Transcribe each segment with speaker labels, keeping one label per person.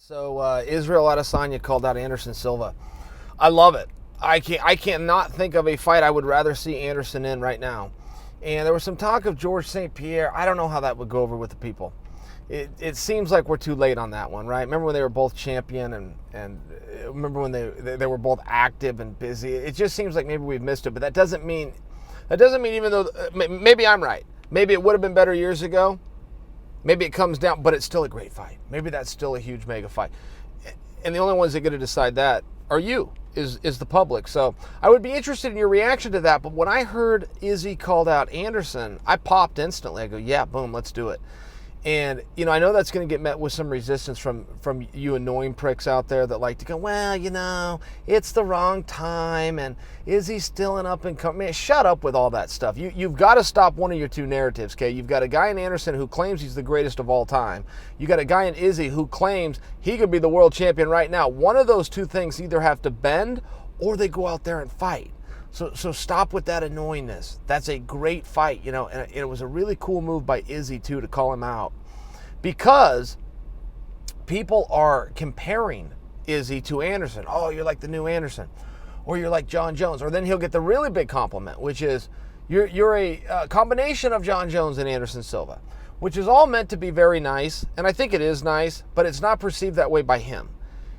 Speaker 1: So Israel Adesanya called out Anderson Silva. I love it. I can't not think of a fight I would rather see Anderson in right now. And there was some talk of George St-Pierre. I don't know how that would go over with the people. It seems like we're too late on that one, right? Remember when they were both champion and remember when they were both active and busy. It just seems like maybe we've missed it, but that doesn't mean even though maybe I'm right. Maybe it would have been better years ago. Maybe it comes down, but it's still a great fight. Maybe that's still a huge mega fight. And the only ones that get to decide that are you, is the public. So I would be interested in your reaction to that. But when I heard Izzy called out Anderson, I popped instantly. I go, yeah, boom, let's do it. And, I know that's going to get met with some resistance from you annoying pricks out there that like to go, well, it's the wrong time, and is he still an up and coming? Man, shut up with all that stuff. You've got to stop one of your two narratives, okay? You've got a guy in Anderson who claims he's the greatest of all time. You got a guy in Izzy who claims he could be the world champion right now. One of those two things either have to bend or they go out there and fight. So stop with that annoyingness. That's a great fight, and it was a really cool move by Izzy, too, to call him out. Because people are comparing Izzy to Anderson. Oh, you're like the new Anderson. Or you're like John Jones. Or then he'll get the really big compliment, which is you're a combination of John Jones and Anderson Silva, which is all meant to be very nice. And I think it is nice, but it's not perceived that way by him.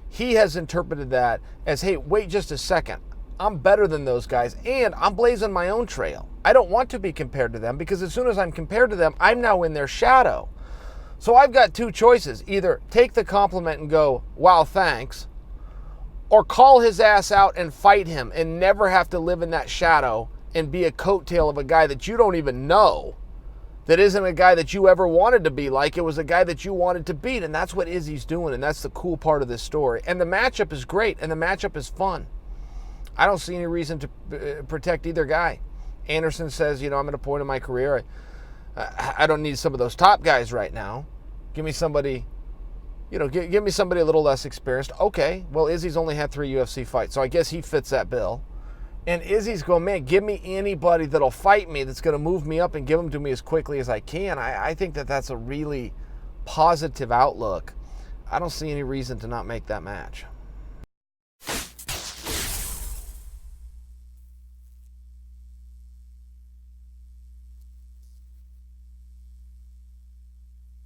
Speaker 1: He has interpreted that as, hey, wait just a second. I'm better than those guys, and I'm blazing my own trail. I don't want to be compared to them because as soon as I'm compared to them, I'm now in their shadow. So I've got two choices. Either take the compliment and go, wow, thanks, or call his ass out and fight him and never have to live in that shadow and be a coattail of a guy that you don't even know, that isn't a guy that you ever wanted to be like. It was a guy that you wanted to beat, and that's what Izzy's doing, and that's the cool part of this story. And the matchup is great, and the matchup is fun. I don't see any reason to protect either guy. Anderson says, I'm at a point in my career, I don't need some of those top guys right now. Give me somebody, give me somebody a little less experienced. Okay, well, Izzy's only had 3 UFC fights, so I guess he fits that bill. And Izzy's going, man, give me anybody that'll fight me, that's going to move me up and give them to me as quickly as I can. I think that's a really positive outlook. I don't see any reason to not make that match.